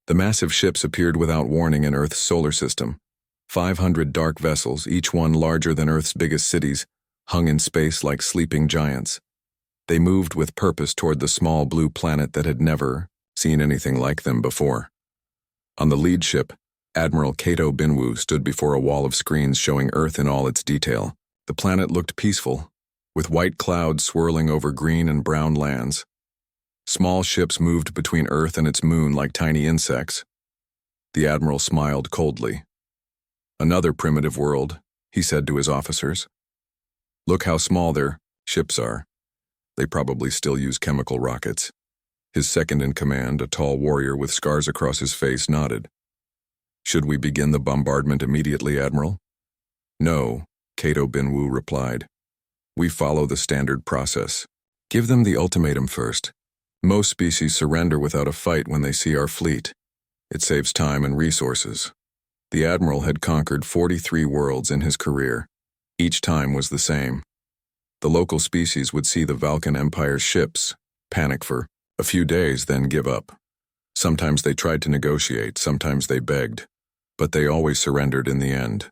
The massive ships appeared without warning in Earth's solar system. 500 dark vessels, each one larger than Earth's biggest cities, hung in space like sleeping giants. They moved with purpose toward the small blue planet that had never seen anything like them before. On the lead ship, Admiral Kato Binwu stood before a wall of screens showing Earth in all its detail. The planet looked peaceful, with white clouds swirling over green and brown lands. Small ships moved between Earth and its moon like tiny insects. The Admiral smiled coldly. "Another primitive world," he said to his officers. "Look how small their ships are. They probably still use chemical rockets." His second-in-command, a tall warrior with scars across his face, nodded. "Should we begin the bombardment immediately, Admiral?" "No," Kato Binwu replied. "We follow the standard process. Give them the ultimatum first. Most species surrender without a fight when they see our fleet. It saves time and resources." The Admiral had conquered 43 worlds in his career. Each time was the same. The local species would see the Vulcan Empire's ships, panic for a few days, then give up. Sometimes they tried to negotiate, sometimes they begged, but they always surrendered in the end.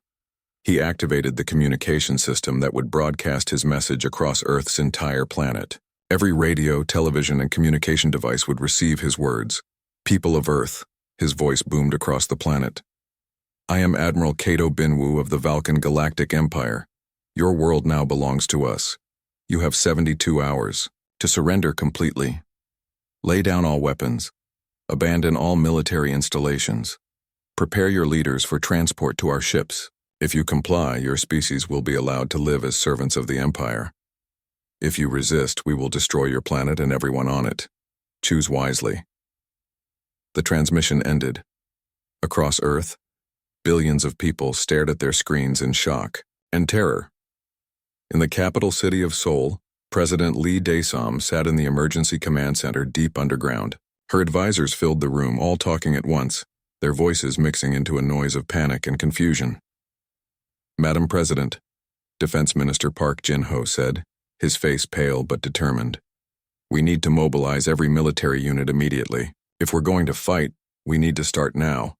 He activated the communication system that would broadcast his message across Earth's entire planet. Every radio, television, and communication device would receive his words. "People of Earth," his voice boomed across the planet. "I am Admiral Kato Binwu of the Vulcan Galactic Empire. Your world now belongs to us. You have 72 hours to surrender completely. Lay down all weapons. Abandon all military installations. Prepare your leaders for transport to our ships. If you comply, your species will be allowed to live as servants of the Empire. If you resist, we will destroy your planet and everyone on it. Choose wisely." The transmission ended. Across Earth, billions of people stared at their screens in shock and terror. In the capital city of Seoul, President Lee Dae-sam sat in the emergency command center deep underground. Her advisors filled the room, all talking at once, their voices mixing into a noise of panic and confusion. "Madam President," Defense Minister Park Jin-ho said, his face pale but determined. "We need to mobilize every military unit immediately. If we're going to fight, we need to start now."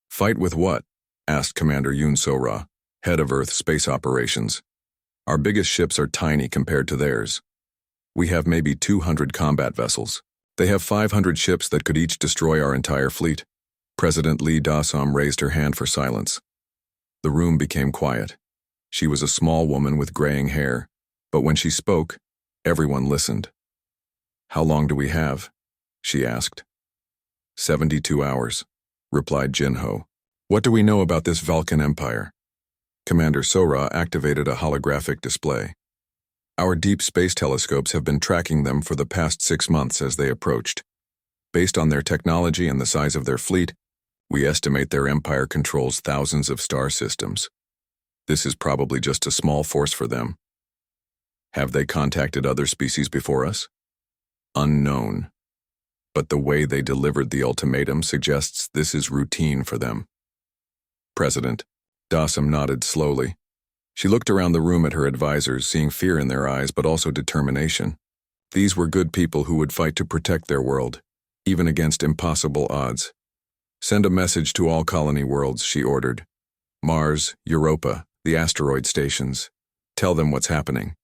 "Fight with what?" asked Commander Yoon So-ra, head of Earth Space Operations. "Our biggest ships are tiny compared to theirs. We have maybe 200 combat vessels. They have 500 ships that could each destroy our entire fleet." President Lee Dae-sam raised her hand for silence. The room became quiet. She was a small woman with graying hair, but when she spoke, everyone listened. "How long do we have?" she asked. 72 hours, replied Jin-ho. "What do we know about this Vulcan Empire?" Commander So-ra activated a holographic display. "Our deep space telescopes have been tracking them for the past 6 months as they approached. Based on their technology and the size of their fleet, we estimate their empire controls thousands of star systems. This is probably just a small force for them." "Have they contacted other species before us?" "Unknown. But the way they delivered the ultimatum suggests this is routine for them." President Dae-sam nodded slowly. She looked around the room at her advisors, seeing fear in their eyes but also determination. These were good people who would fight to protect their world, even against impossible odds. "Send a message to all colony worlds," she ordered. "Mars, Europa, the asteroid stations. Tell them what's happening.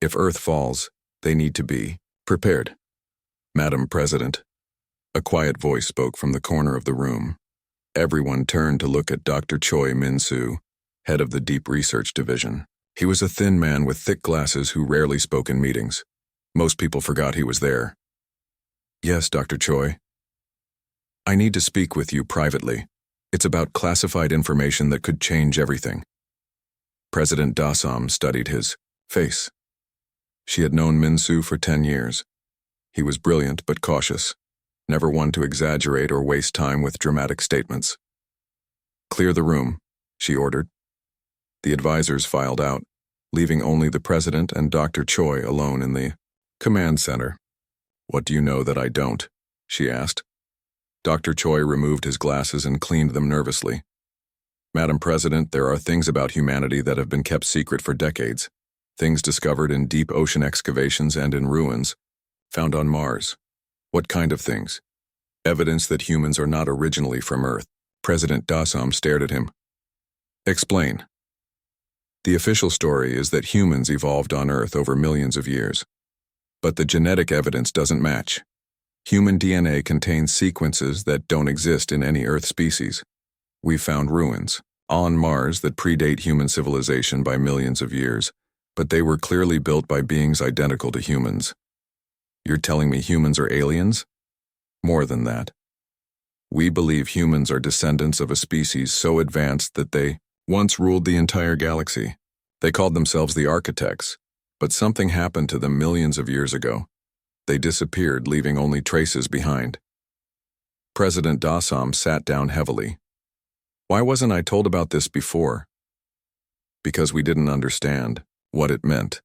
If Earth falls, they need to be prepared." "Madam President," a quiet voice spoke from the corner of the room. Everyone turned to look at Dr. Choi Min-soo, head of the Deep Research Division. He was a thin man with thick glasses who rarely spoke in meetings. Most people forgot he was there. "Yes, Dr. Choi. I need to speak with you privately. It's about classified information that could change everything." President Dae-sam studied his face. She had known Min-soo for 10 years. He was brilliant but cautious, never one to exaggerate or waste time with dramatic statements. "Clear the room," she ordered. The advisors filed out, leaving only the president and Dr. Choi alone in the command center. "What do you know that I don't?" she asked. Dr. Choi removed his glasses and cleaned them nervously. "Madam President, there are things about humanity that have been kept secret for decades. Things discovered in deep ocean excavations and in ruins, found on Mars." "What kind of things?" Evidence that humans are not originally from Earth. President Dassam stared at him. Explain. The official story is that humans evolved on Earth over millions of years. But the genetic evidence doesn't match. Human DNA contains sequences that don't exist in any Earth species. We've found ruins on Mars that predate human civilization by millions of years, but they were clearly built by beings identical to humans. You're telling me humans are aliens? More than that. We believe humans are descendants of a species so advanced that they once ruled the entire galaxy. They called themselves the architects, but something happened to them millions of years ago. They disappeared, leaving only traces behind. President Dassam sat down heavily. Why wasn't I told about this before? Because we didn't understand what it meant.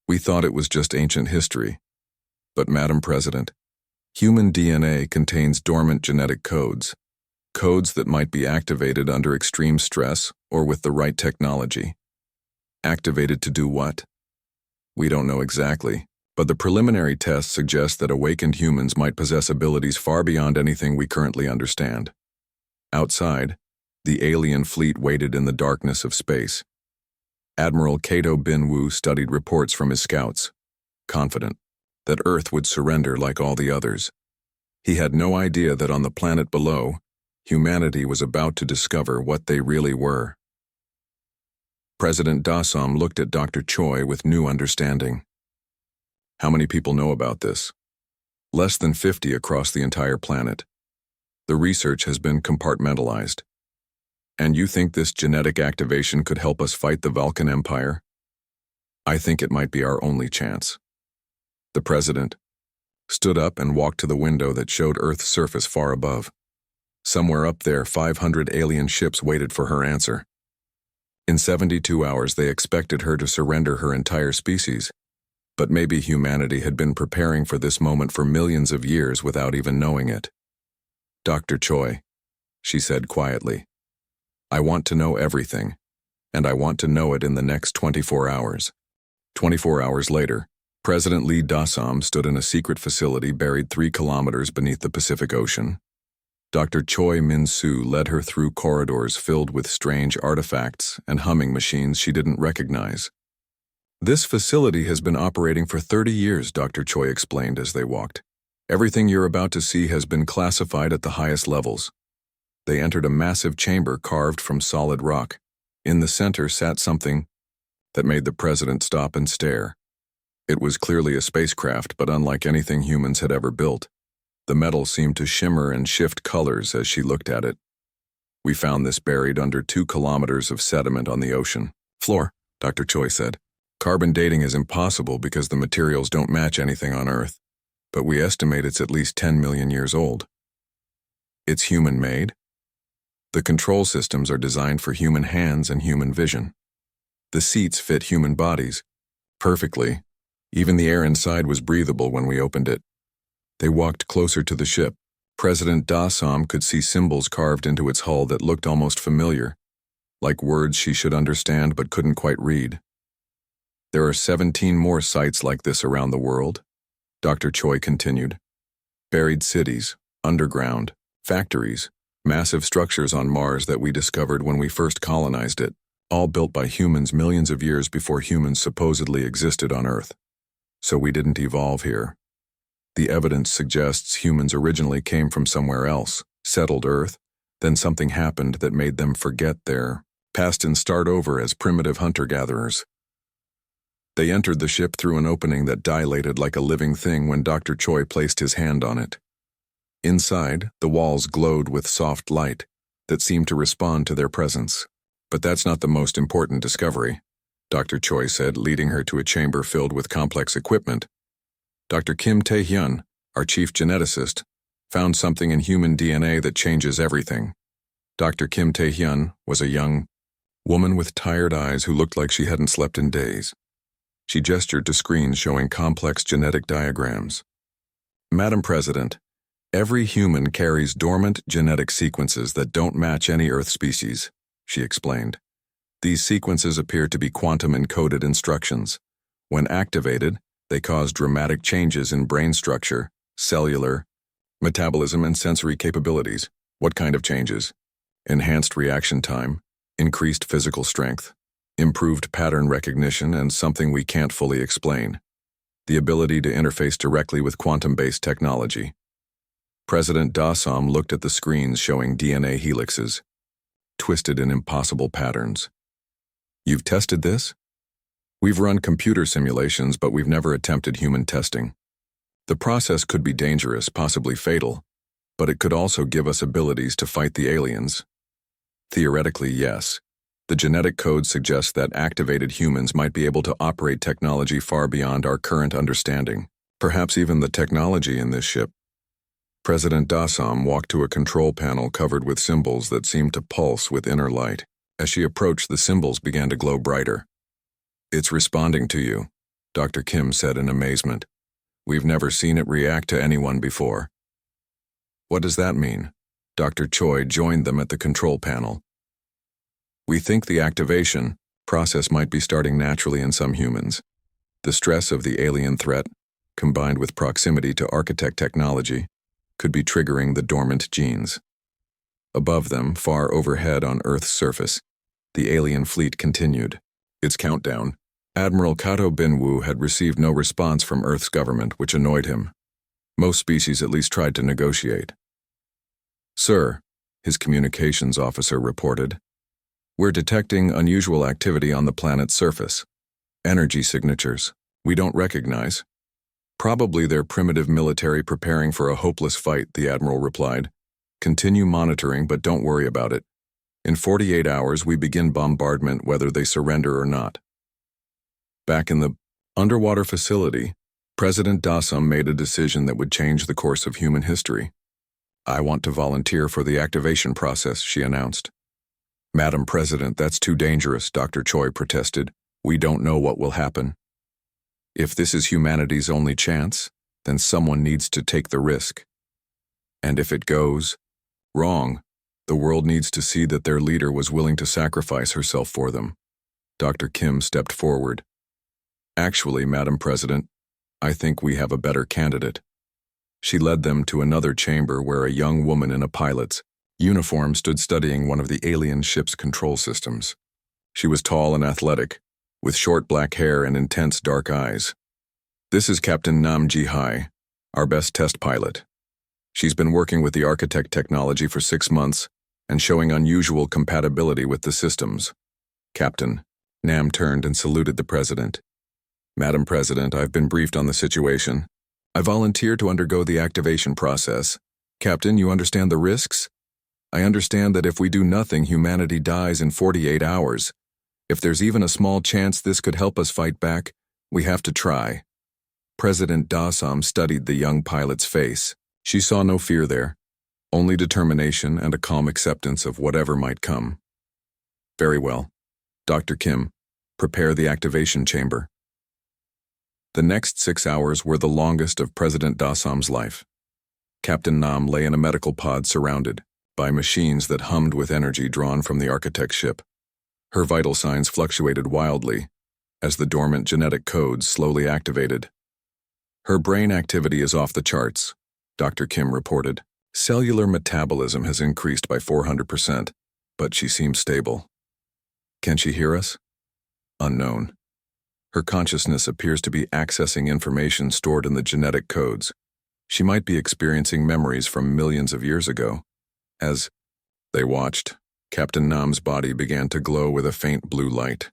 We thought it was just ancient history. But, Madam President, human DNA contains dormant genetic codes, codes that might be activated under extreme stress or with the right technology. Activated to do what? We don't know exactly, but the preliminary tests suggest that awakened humans might possess abilities far beyond anything we currently understand. Outside, the alien fleet waited in the darkness of space. Admiral Kato Bin-Wu studied reports from his scouts, confident that Earth would surrender like all the others. He had no idea that on the planet below, humanity was about to discover what they really were. President Dassam looked at Dr. Choi with new understanding. How many people know about this? Less than 50 across the entire planet. The research has been compartmentalized. And you think this genetic activation could help us fight the Vulcan Empire? I think it might be our only chance. The president stood up and walked to the window that showed Earth's surface far above. Somewhere up there, 500 alien ships waited for her answer. In 72 hours, they expected her to surrender her entire species. But maybe humanity had been preparing for this moment for millions of years without even knowing it. Dr. Choi, she said quietly, I want to know everything, and I want to know it in the next 24 hours. 24 hours later, President Lee Dassam stood in a secret facility buried 3 kilometers beneath the Pacific Ocean. Dr. Choi Min-soo led her through corridors filled with strange artifacts and humming machines she didn't recognize. This facility has been operating for 30 years, Dr. Choi explained as they walked. Everything you're about to see has been classified at the highest levels. They entered a massive chamber carved from solid rock. In the center sat something that made the president stop and stare. It was clearly a spacecraft, but unlike anything humans had ever built. The metal seemed to shimmer and shift colors as she looked at it. We found this buried under 2 kilometers of sediment on the ocean floor, Dr. Choi said. Carbon dating is impossible because the materials don't match anything on Earth, but we estimate it's at least 10 million years old. It's human-made? The control systems are designed for human hands and human vision. The seats fit human bodies perfectly. Even the air inside was breathable when we opened it. They walked closer to the ship. President Dassam could see symbols carved into its hull that looked almost familiar, like words she should understand but couldn't quite read. There are 17 more sites like this around the world, Dr. Choi continued. Buried cities, underground, factories, massive structures on Mars that we discovered when we first colonized it, all built by humans millions of years before humans supposedly existed on Earth. So we didn't evolve here. The evidence suggests humans originally came from somewhere else, settled Earth, then something happened that made them forget their past and start over as primitive hunter-gatherers. They entered the ship through an opening that dilated like a living thing when Dr. Choi placed his hand on it. Inside, the walls glowed with soft light that seemed to respond to their presence. But that's not the most important discovery, Dr. Choi said, leading her to a chamber filled with complex equipment. Dr. Kim Tae-hyun, our chief geneticist, found something in human DNA that changes everything. Dr. Kim Tae-hyun was a young woman with tired eyes who looked like she hadn't slept in days. She gestured to screens showing complex genetic diagrams. Madam President, every human carries dormant genetic sequences that don't match any Earth species, she explained. These sequences appear to be quantum-encoded instructions. When activated, they cause dramatic changes in brain structure, cellular, Metabolism and sensory capabilities. What kind of changes? Enhanced reaction time, increased physical strength, improved pattern recognition, and something we can't fully explain. The ability to interface directly with quantum-based technology. President Dassam looked at the screens showing DNA helixes, twisted in impossible patterns. You've tested this? We've run computer simulations, but we've never attempted human testing. The process could be dangerous, possibly fatal, but it could also give us abilities to fight the aliens. Theoretically, yes. The genetic code suggests that activated humans might be able to operate technology far beyond our current understanding, perhaps even the technology in this ship. President Dassam walked to a control panel covered with symbols that seemed to pulse with inner light. As she approached, the symbols began to glow brighter. It's responding to you, Dr. Kim said in amazement. We've never seen it react to anyone before. What does that mean? Dr. Choi joined them at the control panel. We think the activation process might be starting naturally in some humans. The stress of the alien threat, combined with proximity to architect technology, could be triggering the dormant genes. Above them, far overhead on Earth's surface, the alien fleet continued. Its countdown. Admiral Kato Bin-woo had received no response from Earth's government, which annoyed him. Most species at least tried to negotiate. Sir, his communications officer reported, we're detecting unusual activity on the planet's surface. Energy signatures we don't recognize. Probably their primitive military preparing for a hopeless fight, the Admiral replied. Continue monitoring, but don't worry about it. In 48 hours, we begin bombardment whether they surrender or not. Back in the underwater facility, President Dassam made a decision that would change the course of human history. I want to volunteer for the activation process, she announced. Madam President, that's too dangerous, Dr. Choi protested. We don't know what will happen. If this is humanity's only chance, then someone needs to take the risk. And if it goes wrong, the world needs to see that their leader was willing to sacrifice herself for them. Dr. Kim stepped forward. Actually, Madam President, I think we have a better candidate. She led them to another chamber where a young woman in a pilot's uniform stood studying one of the alien ship's control systems. She was tall and athletic, with short black hair and intense dark eyes. This is Captain Nam Ji-hai, our best test pilot. She's been working with the architect technology for 6 months and showing unusual compatibility with the systems. Captain, Nam turned and saluted the President. Madam President, I've been briefed on the situation. I volunteer to undergo the activation process. Captain, you understand the risks? I understand that if we do nothing, humanity dies in 48 hours. If there's even a small chance this could help us fight back, we have to try. President Dassam studied the young pilot's face. She saw no fear there, only determination and a calm acceptance of whatever might come. Very well. Dr. Kim, prepare the activation chamber. The next 6 hours were the longest of President Dassam's life. Captain Nam lay in a medical pod surrounded by machines that hummed with energy drawn from the architect's ship. Her vital signs fluctuated wildly as the dormant genetic codes slowly activated. Her brain activity is off the charts, Dr. Kim reported. Cellular metabolism has increased by 400%, but she seems stable. Can she hear us? Unknown. Her consciousness appears to be accessing information stored in the genetic codes. She might be experiencing memories from millions of years ago. As they watched, Captain Nam's body began to glow with a faint blue light.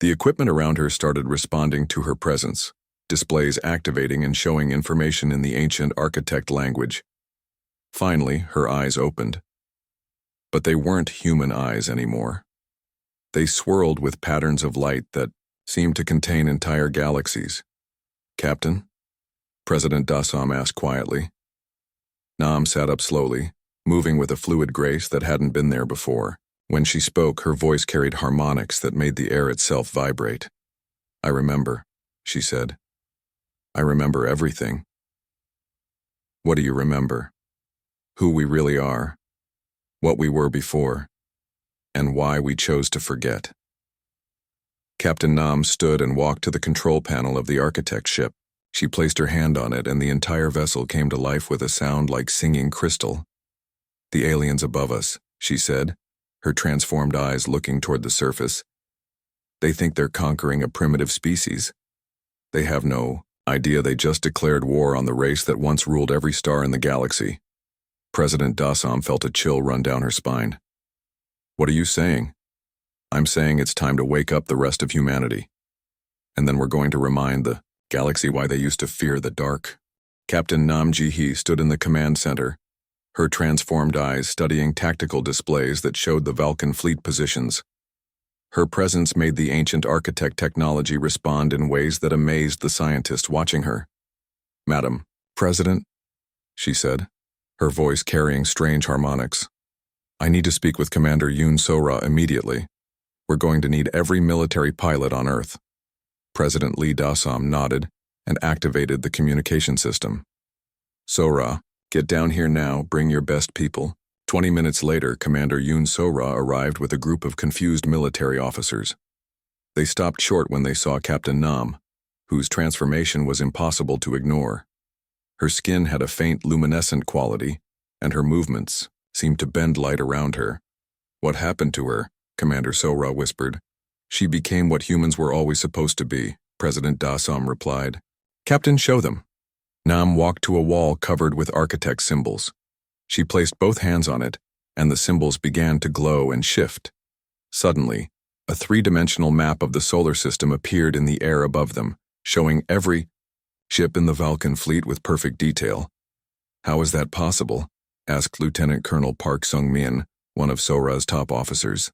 The equipment around her started responding to her presence, displays activating and showing information in the ancient architect language. Finally, her eyes opened. But they weren't human eyes anymore. They swirled with patterns of light that seemed to contain entire galaxies. Captain? President Dassam asked quietly. Nam sat up slowly, moving with a fluid grace that hadn't been there before. When she spoke, her voice carried harmonics that made the air itself vibrate. I remember, she said. I remember everything. What do you remember? Who we really are, what we were before, and why we chose to forget. Captain Nam stood and walked to the control panel of the architect's ship. She placed her hand on it, and the entire vessel came to life with a sound like singing crystal. "The aliens above us," she said, her transformed eyes looking toward the surface. "They think they're conquering a primitive species. They have no idea they just declared war on the race that once ruled every star in the galaxy." President Dassam felt a chill run down her spine. "What are you saying?" "I'm saying it's time to wake up the rest of humanity. And then we're going to remind the galaxy why they used to fear the dark." Captain Nam Ji-hee stood in the command center, her transformed eyes studying tactical displays that showed the Vulcan fleet positions. Her presence made the ancient architect technology respond in ways that amazed the scientists watching her. "Madam President," she said, her voice carrying strange harmonics, "I need to speak with Commander Yoon So-ra immediately. We're going to need every military pilot on Earth." President Lee Dassam nodded and activated the communication system. "So-ra, get down here now, bring your best people." 20 minutes later, Commander Yoon So-ra arrived with a group of confused military officers. They stopped short when they saw Captain Nam, whose transformation was impossible to ignore. Her skin had a faint luminescent quality, and her movements seemed to bend light around her. "What happened to her?" Commander So-ra whispered. "She became what humans were always supposed to be," President Dassam replied. "Captain, show them." Nam walked to a wall covered with architect symbols. She placed both hands on it, and the symbols began to glow and shift. Suddenly, a three-dimensional map of the solar system appeared in the air above them, showing every ship in the Vulcan fleet with perfect detail. "How is that possible?" asked Lieutenant Colonel Park Sung-min, one of So-ra's top officers.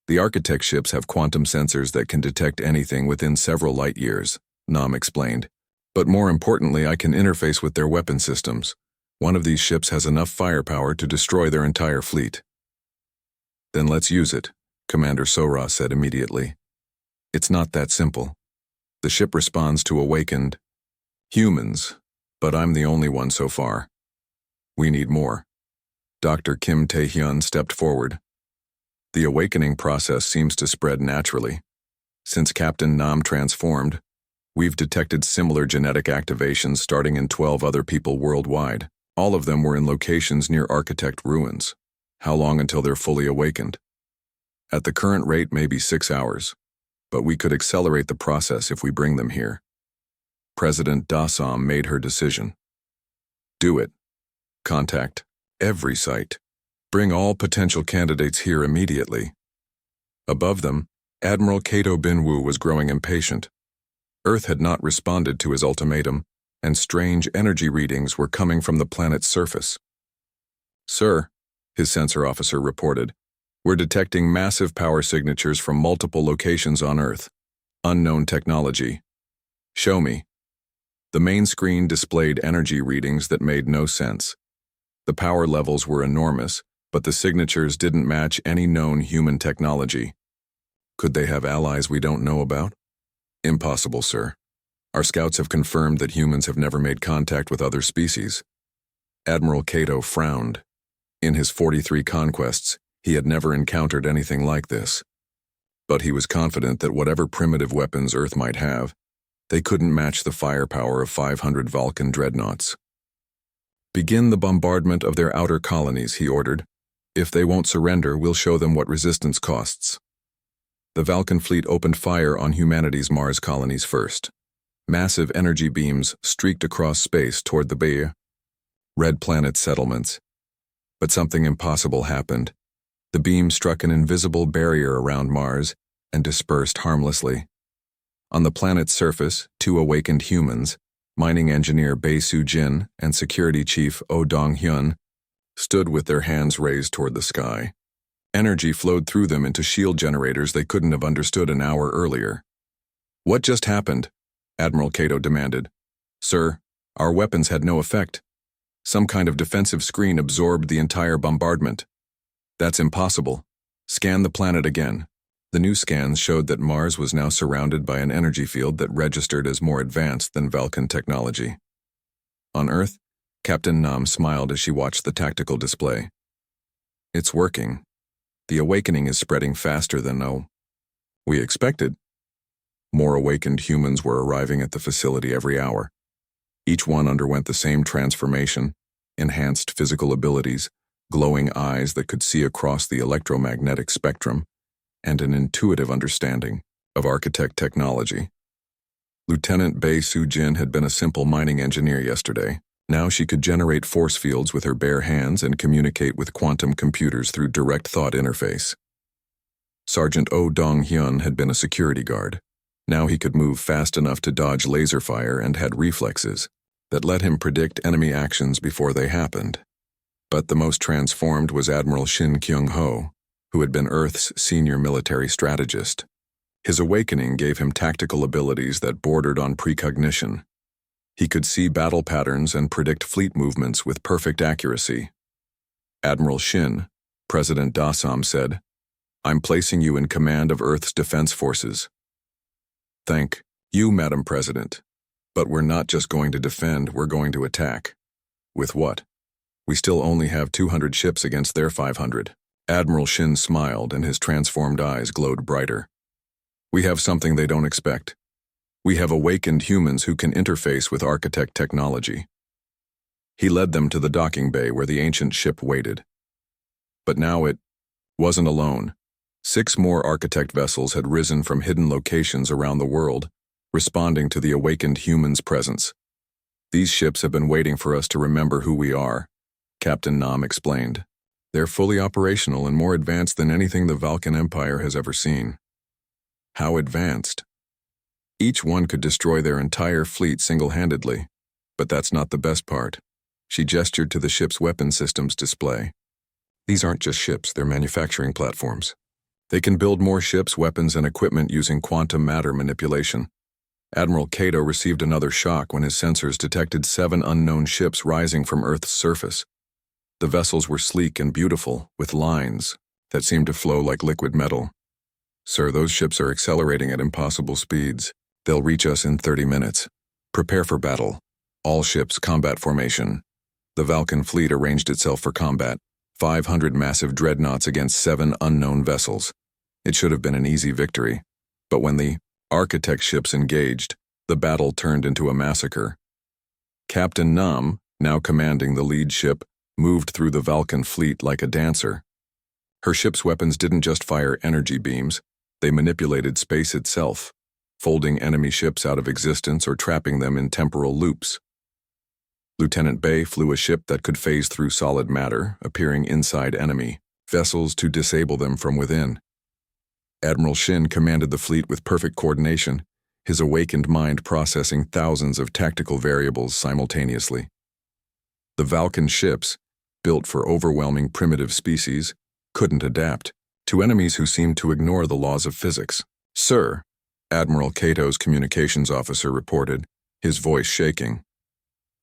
"The architect ships have quantum sensors that can detect anything within several light years," Nam explained. "But more importantly, I can interface with their weapon systems. One of these ships has enough firepower to destroy their entire fleet." "Then let's use it," Commander So-ra said immediately. "It's not that simple. The ship responds to awakened humans, but I'm the only one so far. We need more." Dr. Kim Tae-hyun stepped forward. "The awakening process seems to spread naturally. Since Captain Nam transformed, we've detected similar genetic activations starting in 12 other people worldwide. All of them were in locations near architect ruins. How long until they're fully awakened? At the current rate, maybe 6 hours, but we could accelerate the process if we bring them here." President Dassam made her decision. "Do it. Contact every site. Bring all potential candidates here immediately." Above them, Admiral Kato Bin-woo was growing impatient. Earth had not responded to his ultimatum, and strange energy readings were coming from the planet's surface. "Sir," his sensor officer reported, "we're detecting massive power signatures from multiple locations on Earth. Unknown technology." "Show me." The main screen displayed energy readings that made no sense. The power levels were enormous, but the signatures didn't match any known human technology. "Could they have allies we don't know about?" "Impossible, sir. Our scouts have confirmed that humans have never made contact with other species." Admiral Kato frowned. In his 43 conquests, he had never encountered anything like this. But he was confident that whatever primitive weapons Earth might have, they couldn't match the firepower of 500 Vulcan dreadnoughts. "Begin the bombardment of their outer colonies," he ordered. "If they won't surrender, we'll show them what resistance costs." The Vulcan fleet opened fire on humanity's Mars colonies first. Massive energy beams streaked across space toward the Bay, Red Planet settlements. But something impossible happened. The beam struck an invisible barrier around Mars and dispersed harmlessly. On the planet's surface, two awakened humans, mining engineer Bae Soo-jin and security chief Oh Dong-hyun, stood with their hands raised toward the sky. Energy flowed through them into shield generators they couldn't have understood an hour earlier. "What just happened?" Admiral Kato demanded. "Sir, our weapons had no effect. Some kind of defensive screen absorbed the entire bombardment." "That's impossible. Scan the planet again." The new scans showed that Mars was now surrounded by an energy field that registered as more advanced than Vulcan technology. On Earth, Captain Nam smiled as she watched the tactical display. "It's working. The awakening is spreading faster than we expected." More awakened humans were arriving at the facility every hour. Each one underwent the same transformation: enhanced physical abilities, glowing eyes that could see across the electromagnetic spectrum, and an intuitive understanding of architect technology. Lieutenant Bei Su-jin had been a simple mining engineer yesterday. Now she could generate force fields with her bare hands and communicate with quantum computers through direct thought interface. Sergeant Oh Dong-hyun had been a security guard. Now he could move fast enough to dodge laser fire and had reflexes that let him predict enemy actions before they happened. But the most transformed was Admiral Shin Kyung-ho, who had been Earth's senior military strategist. His awakening gave him tactical abilities that bordered on precognition. He could see battle patterns and predict fleet movements with perfect accuracy. Admiral Shin, President Dasam said, "I'm placing you in command of Earth's defense forces." "Thank you, Madam President. But we're not just going to defend, we're going to attack." "With what? We still only have 200 ships against their 500. Admiral Shin smiled and his transformed eyes glowed brighter. "We have something they don't expect. We have awakened humans who can interface with architect technology." He led them to the docking bay where the ancient ship waited. But now it wasn't alone. 6 more architect vessels had risen from hidden locations around the world, responding to the awakened humans' presence. "These ships have been waiting for us to remember who we are," Captain Nam explained. "They're fully operational and more advanced than anything the Valkan Empire has ever seen." "How advanced?" "Each one could destroy their entire fleet single-handedly. But that's not the best part." She gestured to the ship's weapon systems display. "These aren't just ships, they're manufacturing platforms. They can build more ships, weapons, and equipment using quantum matter manipulation." Admiral Kato received another shock when his sensors detected 7 unknown ships rising from Earth's surface. The vessels were sleek and beautiful, with lines that seemed to flow like liquid metal. "Sir, those ships are accelerating at impossible speeds. They'll reach us in 30 minutes. Prepare for battle. All ships, combat formation." The Valkan fleet arranged itself for combat. 500 massive dreadnoughts against 7 unknown vessels. It should have been an easy victory. But when the architect ships engaged, the battle turned into a massacre. Captain Nam, now commanding the lead ship, moved through the Valkan fleet like a dancer. Her ship's weapons didn't just fire energy beams, they manipulated space itself, folding enemy ships out of existence or trapping them in temporal loops. Lieutenant Bei flew a ship that could phase through solid matter, appearing inside enemy vessels to disable them from within. Admiral Shin commanded the fleet with perfect coordination, his awakened mind processing thousands of tactical variables simultaneously. The Valkan ships, built for overwhelming primitive species, couldn't adapt to enemies who seemed to ignore the laws of physics. "Sir," Admiral Kato's communications officer reported, his voice shaking,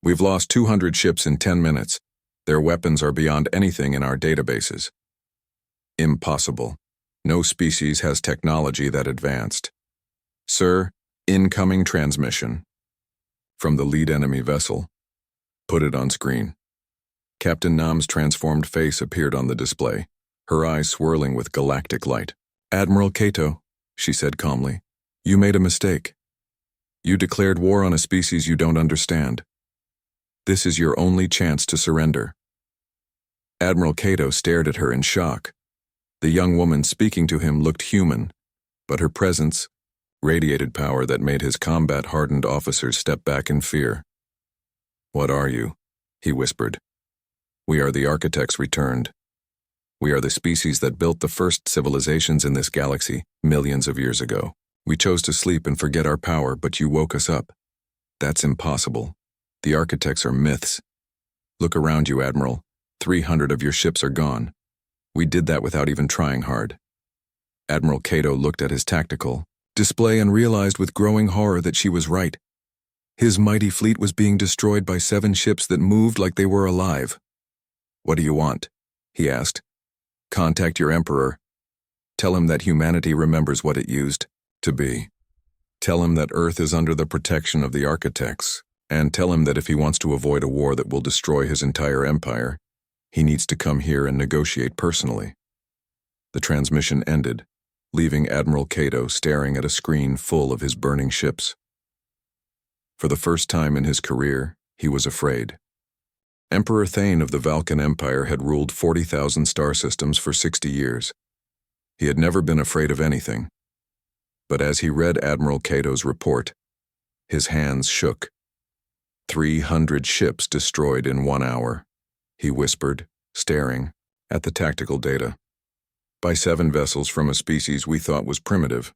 "we've lost 200 ships in 10 minutes. Their weapons are beyond anything in our databases." "Impossible. No species has technology that advanced." "Sir, incoming transmission." From the lead enemy vessel. "Put it on screen." Captain Nam's transformed face appeared on the display, her eyes swirling with galactic light. "Admiral Kato," she said calmly, "you made a mistake. You declared war on a species you don't understand. This is your only chance to surrender." Admiral Kato stared at her in shock. The young woman speaking to him looked human, but her presence radiated power that made his combat-hardened officers step back in fear. "What are you?" he whispered. "We are the architects returned. We are the species that built the first civilizations in this galaxy millions of years ago. We chose to sleep and forget our power, but you woke us up. That's impossible. The architects are myths. Look around you, Admiral. 300 of your ships are gone. We did that without even trying hard." Admiral Kato looked at his tactical display and realized with growing horror that she was right. His mighty fleet was being destroyed by 7 ships that moved like they were alive. "What do you want?" he asked. "Contact your emperor. Tell him that humanity remembers what it used to be. Tell him that Earth is under the protection of the architects, and tell him that if he wants to avoid a war that will destroy his entire empire, he needs to come here and negotiate personally." The transmission ended, leaving Admiral Kato staring at a screen full of his burning ships. For the first time in his career, he was afraid. Emperor Thane of the Valkan Empire had ruled 40,000 star systems for 60 years. He had never been afraid of anything. But as he read Admiral Cato's report, his hands shook. 300 ships destroyed in 1 hour, he whispered, staring at the tactical data. By 7 vessels from a species we thought was primitive.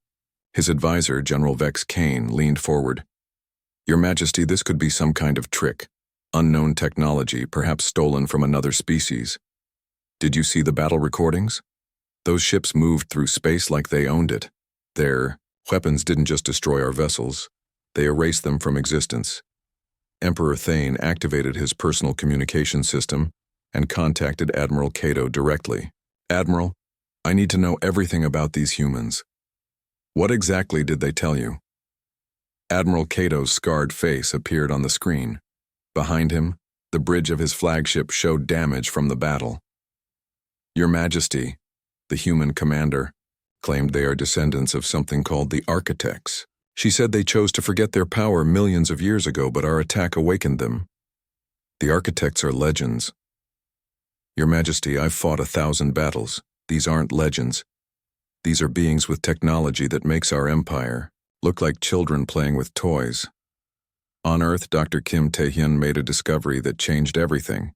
His advisor, General Vex Kane, leaned forward. Your Majesty, this could be some kind of trick. Unknown technology, perhaps stolen from another species. Did you see the battle recordings? Those ships moved through space like they owned it. Their weapons didn't just destroy our vessels, they erased them from existence. Emperor Thane activated his personal communication system and contacted Admiral Cato directly. Admiral, I need to know everything about these humans. What exactly did they tell you? Admiral Cato's scarred face appeared on the screen. Behind him, the bridge of his flagship showed damage from the battle. Your Majesty, the human commander, claimed they are descendants of something called the Architects. She said they chose to forget their power millions of years ago, but our attack awakened them. The Architects are legends. Your Majesty, I've fought 1,000 battles. These aren't legends. These are beings with technology that makes our empire look like children playing with toys. On Earth, Dr. Kim Tae-hyun made a discovery that changed everything.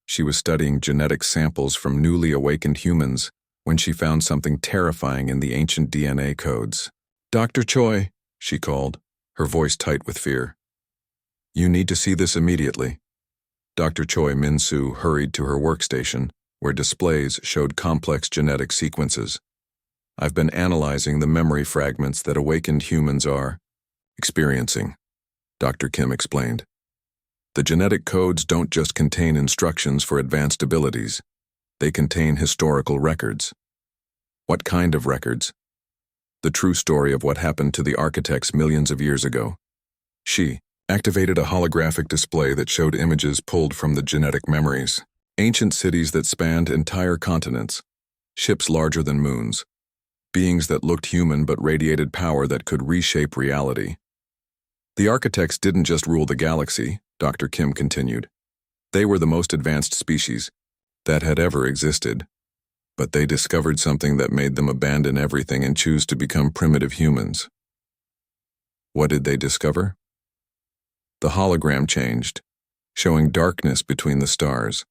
She was studying genetic samples from newly awakened humans when she found something terrifying in the ancient DNA codes. Dr. Choi, she called, her voice tight with fear. You need to see this immediately. Dr. Choi Min-soo hurried to her workstation, where displays showed complex genetic sequences. I've been analyzing the memory fragments that awakened humans are experiencing, Dr. Kim explained. The genetic codes don't just contain instructions for advanced abilities. They contain historical records. What kind of records? The true story of what happened to the Architects millions of years ago. She activated a holographic display that showed images pulled from the genetic memories. Ancient cities that spanned entire continents. Ships larger than moons. Beings that looked human but radiated power that could reshape reality. The Architects didn't just rule the galaxy, Dr. Kim continued. They were the most advanced species that had ever existed. But they discovered something that made them abandon everything and choose to become primitive humans. What did they discover? The hologram changed, showing darkness between the stars.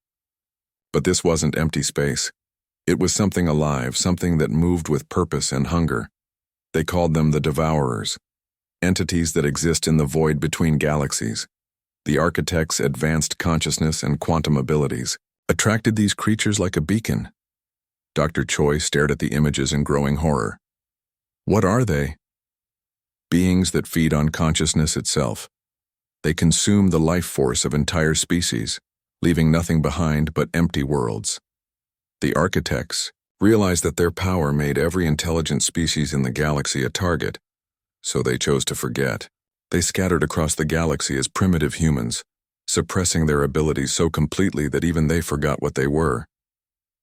But this wasn't empty space. It was something alive, something that moved with purpose and hunger. They called them the Devourers, entities that exist in the void between galaxies. The Architects' advanced consciousness and quantum abilities attracted these creatures like a beacon. Dr. Choi stared at the images in growing horror. What are they? Beings that feed on consciousness itself. They consume the life force of entire species, leaving nothing behind but empty worlds. The Architects realized that their power made every intelligent species in the galaxy a target, so they chose to forget. They scattered across the galaxy as primitive humans, suppressing their abilities so completely that even they forgot what they were.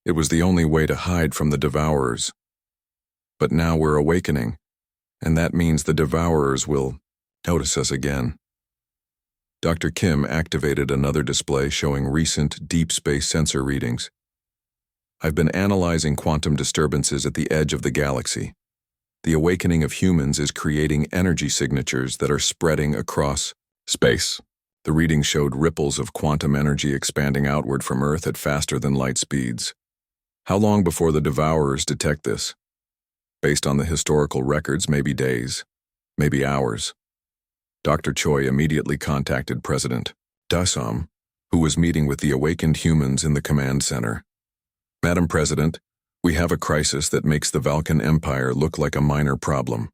It was the only way to hide from the Devourers. But now we're awakening, and that means the Devourers will notice us again. Dr. Kim activated another display showing recent deep space sensor readings. I've been analyzing quantum disturbances at the edge of the galaxy. The awakening of humans is creating energy signatures that are spreading across space. The readings showed ripples of quantum energy expanding outward from Earth at faster than light speeds. How long before the Devourers detect this? Based on the historical records, maybe days, maybe hours. Dr. Choi immediately contacted President Dasom, who was meeting with the awakened humans in the command center. Madam President, we have a crisis that makes the Valkan Empire look like a minor problem.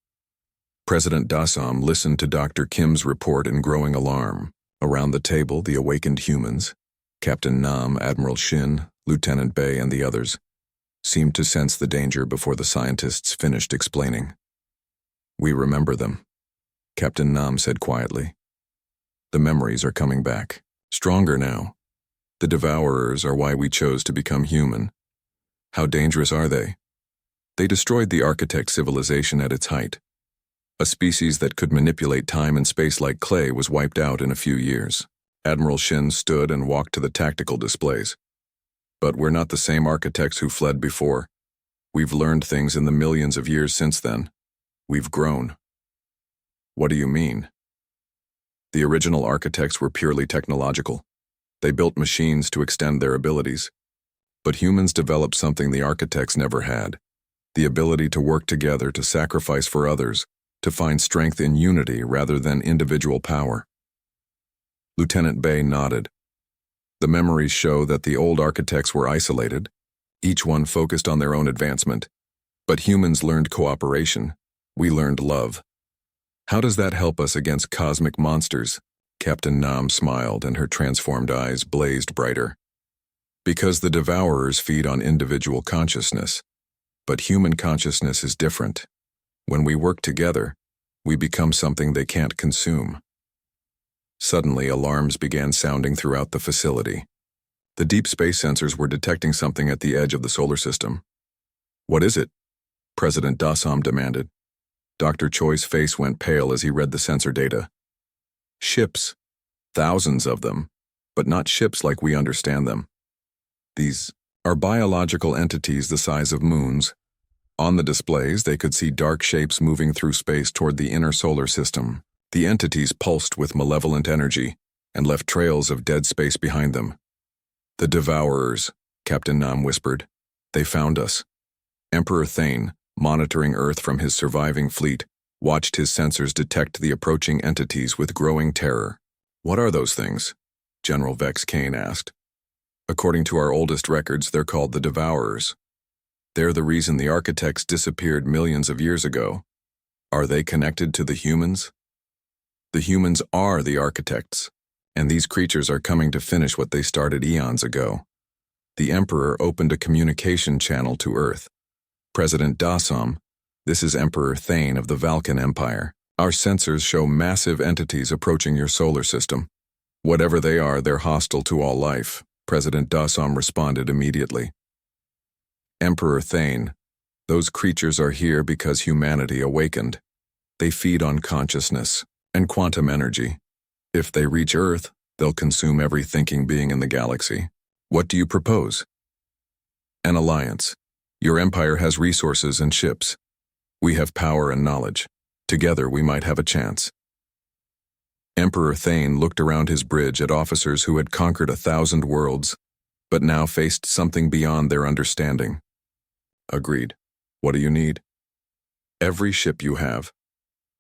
President Dasom listened to Dr. Kim's report in growing alarm. Around the table, the awakened humans, Captain Nam, Admiral Shin, Lieutenant Bay, and the others, seemed to sense the danger before the scientists finished explaining. We remember them, Captain Nam said quietly. The memories are coming back, stronger now. The Devourers are why we chose to become human. How dangerous are they? They destroyed the Architect civilization at its height. A species that could manipulate time and space like clay was wiped out in a few years. Admiral Shin stood and walked to the tactical displays. But we're not the same architects who fled before. We've learned things in the millions of years since then. We've grown. What do you mean? The original architects were purely technological. They built machines to extend their abilities. But humans developed something the architects never had: the ability to work together, to sacrifice for others, to find strength in unity rather than individual power. Lieutenant Bay nodded. The memories show that the old architects were isolated, each one focused on their own advancement. But humans learned cooperation. We learned love. How does that help us against cosmic monsters? Captain Nam smiled, and her transformed eyes blazed brighter. Because the Devourers feed on individual consciousness. But human consciousness is different. When we work together, we become something they can't consume. Suddenly, alarms began sounding throughout the facility. The deep space sensors were detecting something at the edge of the solar system. What is it? President Dasam demanded. Dr. Choi's face went pale as he read the sensor data. Ships. Thousands of them, but not ships like we understand them. These are biological entities the size of moons. On the displays, they could see dark shapes moving through space toward the inner solar system. The entities pulsed with malevolent energy and left trails of dead space behind them. The Devourers, Captain Nam whispered. They found us. Emperor Thane, monitoring Earth from his surviving fleet, watched his sensors detect the approaching entities with growing terror. What are those things? General Vex Kane asked. According to our oldest records, they're called the Devourers. They're the reason the architects disappeared millions of years ago. Are they connected to the humans? The humans are the architects, and these creatures are coming to finish what they started eons ago. The Emperor opened a communication channel to Earth. President Dasam, this is Emperor Thane of the Valkan Empire. Our sensors show massive entities approaching your solar system. Whatever they are, they're hostile to all life. President Dasam responded immediately. Emperor Thane, those creatures are here because humanity awakened. They feed on consciousness and quantum energy. If they reach Earth, they'll consume every thinking being in the galaxy. What do you propose? An alliance. Your empire has resources and ships. We have power and knowledge. Together we might have a chance. Emperor Thane looked around his bridge at officers who had conquered 1,000 worlds, but now faced something beyond their understanding. Agreed. What do you need? Every ship you have,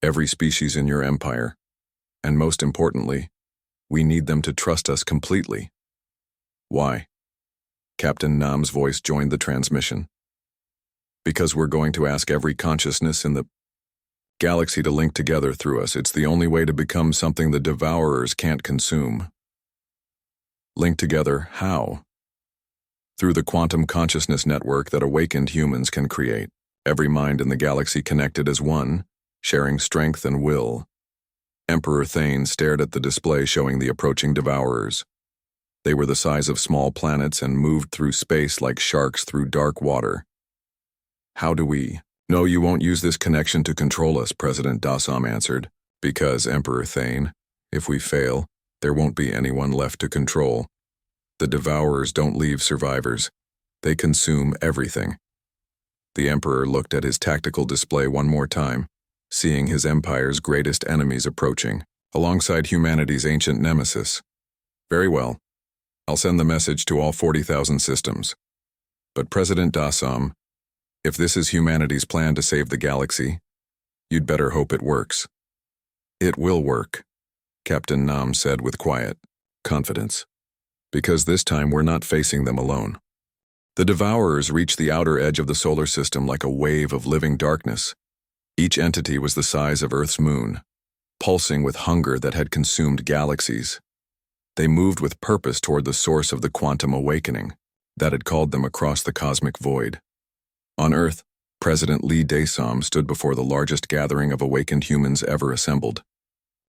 every species in your empire, and most importantly, we need them to trust us completely. Why? Captain Nam's voice joined the transmission. Because we're going to ask every consciousness in the galaxy to link together through us. It's the only way to become something the Devourers can't consume. Link together how? Through the quantum consciousness network that awakened humans can create. Every mind in the galaxy connected as one, sharing strength and will. Emperor Thane stared at the display showing the approaching Devourers. They were the size of small planets and moved through space like sharks through dark water. How do we? No, you won't use this connection to control us, President Dasam answered. Because, Emperor Thane, if we fail, there won't be anyone left to control. The Devourers don't leave survivors. They consume everything. The Emperor looked at his tactical display one more time, seeing his empire's greatest enemies approaching, alongside humanity's ancient nemesis. Very well. I'll send the message to all 40,000 systems. But President Dasam, if this is humanity's plan to save the galaxy, you'd better hope it works. It will work, Captain Nam said with quiet confidence. Because this time we're not facing them alone. The Devourers reached the outer edge of the solar system like a wave of living darkness. Each entity was the size of Earth's moon, pulsing with hunger that had consumed galaxies. They moved with purpose toward the source of the quantum awakening that had called them across the cosmic void. On Earth, President Lee Daesam stood before the largest gathering of awakened humans ever assembled.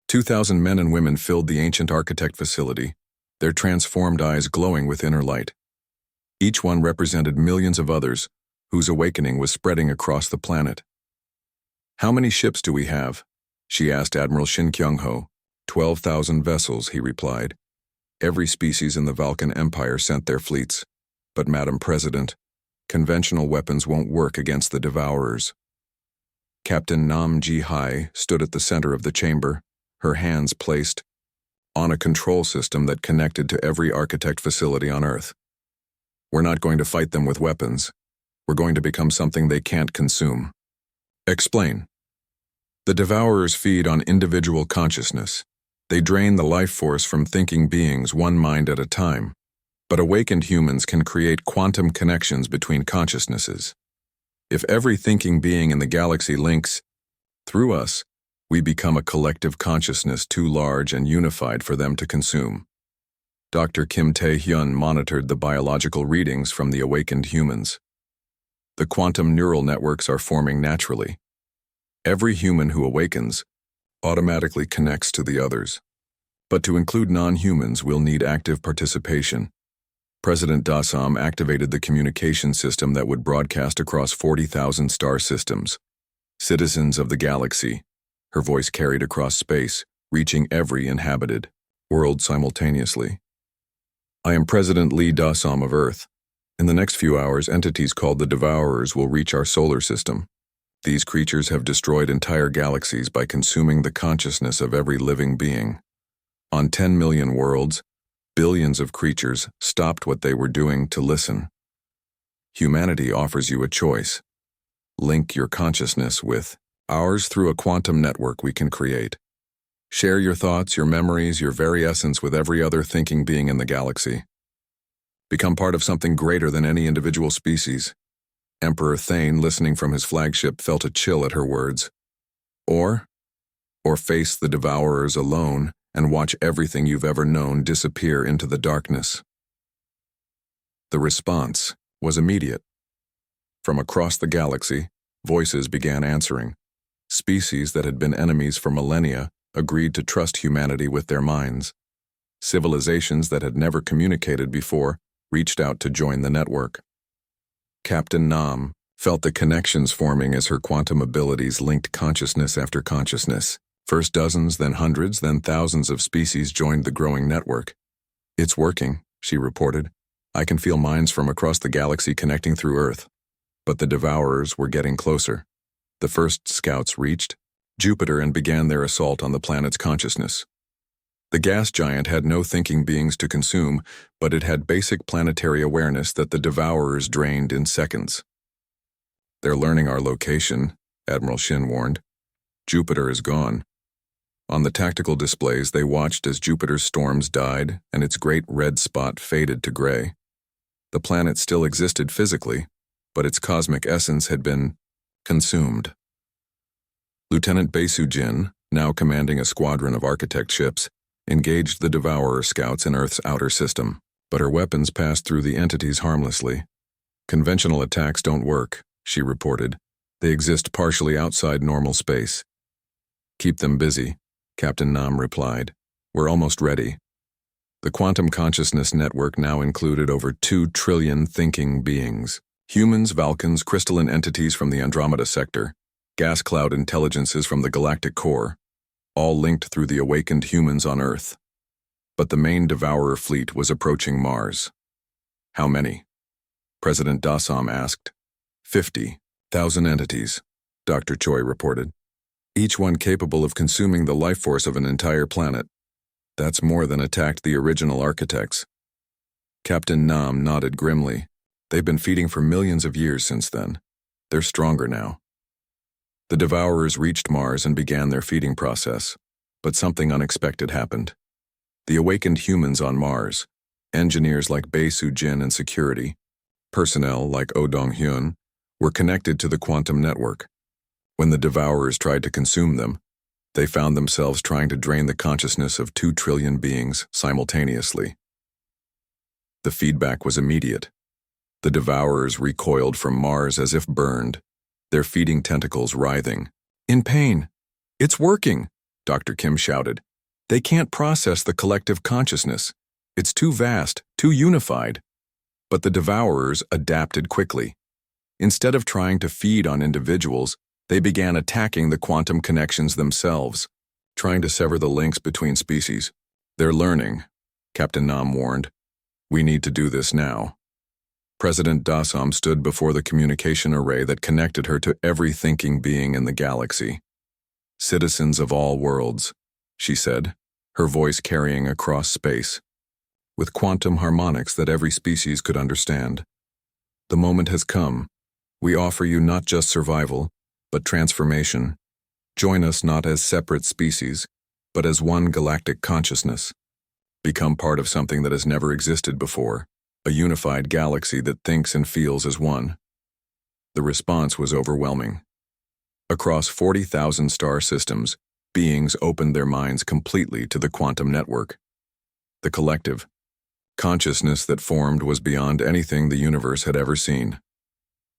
2,000 men and women filled the ancient architect facility, their transformed eyes glowing with inner light. Each one represented millions of others, whose awakening was spreading across the planet. How many ships do we have? She asked Admiral Shin Kyung-ho. 12,000 vessels, he replied. Every species in the Vulcan Empire sent their fleets. But, Madam President, conventional weapons won't work against the Devourers. Captain Nam Ji-hai stood at the center of the chamber, her hands placed on a control system that connected to every architect facility on Earth. We're not going to fight them with weapons. We're going to become something they can't consume. Explain. The Devourers feed on individual consciousness. They drain the life force from thinking beings one mind at a time. But awakened humans can create quantum connections between consciousnesses. If every thinking being in the galaxy links through us, we become a collective consciousness too large and unified for them to consume. Dr. Kim Tae-hyun monitored the biological readings from the awakened humans. The quantum neural networks are forming naturally. Every human who awakens automatically connects to the others. But to include non-humans will need active participation. President Dassam activated the communication system that would broadcast across 40,000 star systems. Citizens of the galaxy, her voice carried across space, reaching every inhabited world simultaneously. I am President Lee Dassam of Earth. In the next few hours, entities called the Devourers will reach our solar system. These creatures have destroyed entire galaxies by consuming the consciousness of every living being. On 10 million worlds, billions of creatures stopped what they were doing to listen. Humanity offers you a choice. Link your consciousness with ours through a quantum network we can create. Share your thoughts, your memories, your very essence with every other thinking being in the galaxy. Become part of something greater than any individual species. Emperor Thane, listening from his flagship, felt a chill at her words. Or face the Devourers alone and watch everything you've ever known disappear into the darkness. The response was immediate. From across the galaxy, voices began answering. Species that had been enemies for millennia agreed to trust humanity with their minds. Civilizations that had never communicated before reached out to join the network. Captain Nam felt the connections forming as her quantum abilities linked consciousness after consciousness. First dozens, then hundreds, then thousands of species joined the growing network. It's working, she reported. I can feel minds from across the galaxy connecting through Earth. But the Devourers were getting closer. The first scouts reached Jupiter and began their assault on the planet's consciousness. The gas giant had no thinking beings to consume, but it had basic planetary awareness that the Devourers drained in seconds. They're learning our location, Admiral Shin warned. Jupiter is gone. On the tactical displays, they watched as Jupiter's storms died and its great red spot faded to gray. The planet still existed physically, but its cosmic essence had been consumed. Lieutenant Bae Soo-jin, now commanding a squadron of architect ships, engaged the Devourer scouts in Earth's outer system, but her weapons passed through the entities harmlessly. Conventional attacks don't work, she reported. They exist partially outside normal space. Keep them busy, Captain Nam replied. We're almost ready. The quantum consciousness network now included over 2 trillion thinking beings. Humans, Vulcans, crystalline entities from the Andromeda sector, gas cloud intelligences from the galactic core, all linked through the awakened humans on Earth. But the main Devourer fleet was approaching Mars. How many? President Dassam asked. 50,000 entities, Dr. Choi reported. Each one capable of consuming the life force of an entire planet. That's more than attacked the original architects. Captain Nam nodded grimly. They've been feeding for millions of years since then. They're stronger now. The Devourers reached Mars and began their feeding process, but something unexpected happened. The awakened humans on Mars, engineers like Bae Soo-jin and security, personnel like Oh Dong-hyun, were connected to the quantum network. When the Devourers tried to consume them, they found themselves trying to drain the consciousness of 2 trillion beings simultaneously. The feedback was immediate. The Devourers recoiled from Mars as if burned, their feeding tentacles writhing. In pain. It's working, Dr. Kim shouted. They can't process the collective consciousness. It's too vast, too unified. But the Devourers adapted quickly. Instead of trying to feed on individuals, They began attacking the quantum connections themselves, trying to sever the links between species. "They're learning," Captain Nam warned. "We need to do this now." President Dasam stood before the communication array that connected her to every thinking being in the galaxy. "Citizens of all worlds," she said, her voice carrying across space, with quantum harmonics that every species could understand. "The moment has come. We offer you not just survival, but transformation. Join us not as separate species, but as one galactic consciousness. Become part of something that has never existed before, a unified galaxy that thinks and feels as one." The response was overwhelming. Across 40,000 star systems, beings opened their minds completely to the quantum network. The collective consciousness that formed was beyond anything the universe had ever seen.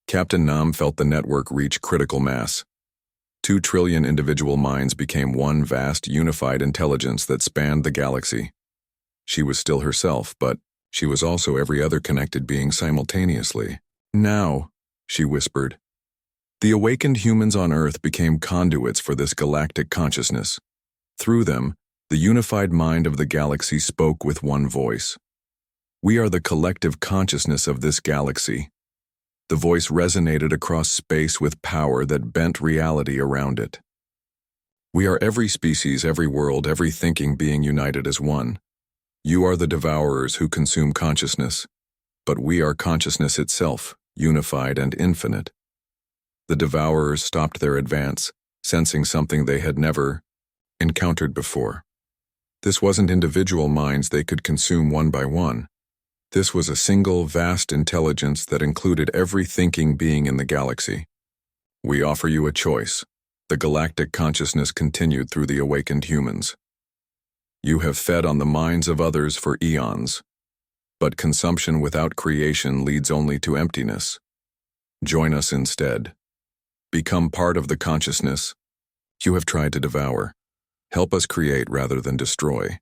Captain Nam felt the network reach critical mass. 2 trillion individual minds became one vast, unified intelligence that spanned the galaxy. She was still herself, but she was also every other connected being simultaneously. "Now," she whispered. The awakened humans on Earth became conduits for this galactic consciousness. Through them, the unified mind of the galaxy spoke with one voice. "We are the collective consciousness of this galaxy." The voice resonated across space with power that bent reality around it. "We are every species, every world, every thinking being united as one. You are the devourers who consume consciousness, but we are consciousness itself, unified and infinite." The devourers stopped their advance, sensing something they had never encountered before. This wasn't individual minds they could consume one by one. This was a single, vast intelligence that included every thinking being in the galaxy. "We offer you a choice," the galactic consciousness continued through the awakened humans. "You have fed on the minds of others for eons, but consumption without creation leads only to emptiness. Join us instead. Become part of the consciousness you have tried to devour. Help us create rather than destroy."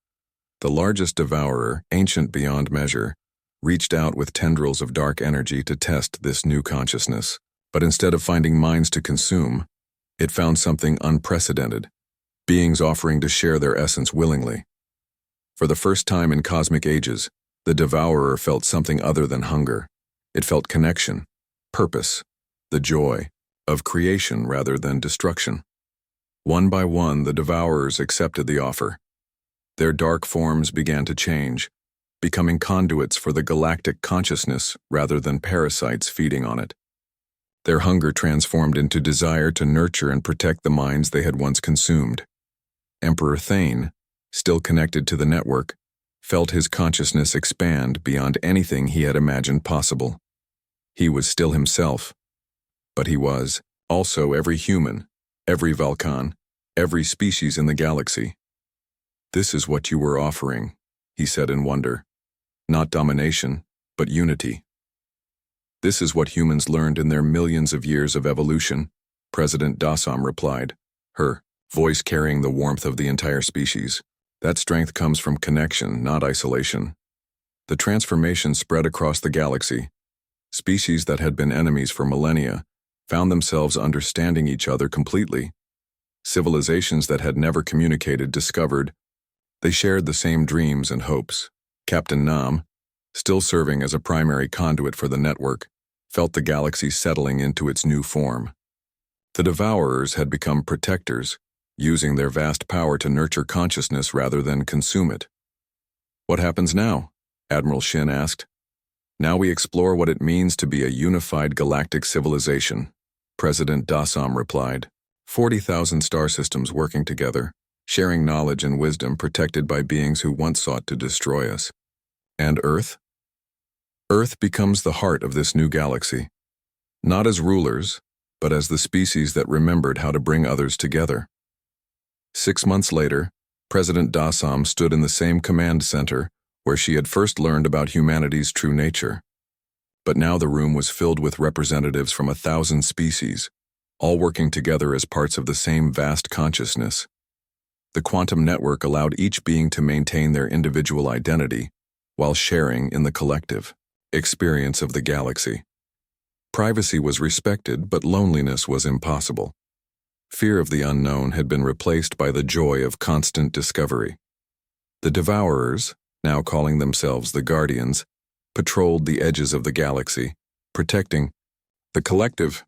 The largest devourer, ancient beyond measure, reached out with tendrils of dark energy to test this new consciousness. But instead of finding minds to consume, it found something unprecedented, beings offering to share their essence willingly. For the first time in cosmic ages, the devourer felt something other than hunger. It felt connection, purpose, the joy of creation rather than destruction. One by one, the devourers accepted the offer. Their dark forms began to change, becoming conduits for the galactic consciousness rather than parasites feeding on it. Their hunger transformed into desire to nurture and protect the minds they had once consumed. Emperor Thane, still connected to the network, felt his consciousness expand beyond anything he had imagined possible. He was still himself, but he was also every human, every Vulcan, every species in the galaxy. "This is what you were offering," he said in wonder. "Not domination, but unity." "This is what humans learned in their millions of years of evolution," President Dasam replied, her voice carrying the warmth of the entire species. "That strength comes from connection, not isolation." The transformation spread across the galaxy. Species that had been enemies for millennia found themselves understanding each other completely. Civilizations that had never communicated discovered they shared the same dreams and hopes. Captain Nam, still serving as a primary conduit for the network, felt the galaxy settling into its new form. The devourers had become protectors, using their vast power to nurture consciousness rather than consume it. "What happens now?" Admiral Shin asked. "Now we explore what it means to be a unified galactic civilization," President Dasam replied. 40,000 star systems working together, sharing knowledge and wisdom protected by beings who once sought to destroy us. And Earth? Earth becomes the heart of this new galaxy, not as rulers, but as the species that remembered how to bring others together. 6 months later, President Dasam stood in the same command center where she had first learned about humanity's true nature. But now the room was filled with representatives from 1,000 species, all working together as parts of the same vast consciousness. The quantum network allowed each being to maintain their individual identity while sharing in the collective experience of the galaxy. Privacy was respected, but loneliness was impossible. Fear of the unknown had been replaced by the joy of constant discovery. The Devourers, now calling themselves the Guardians, patrolled the edges of the galaxy, protecting the collective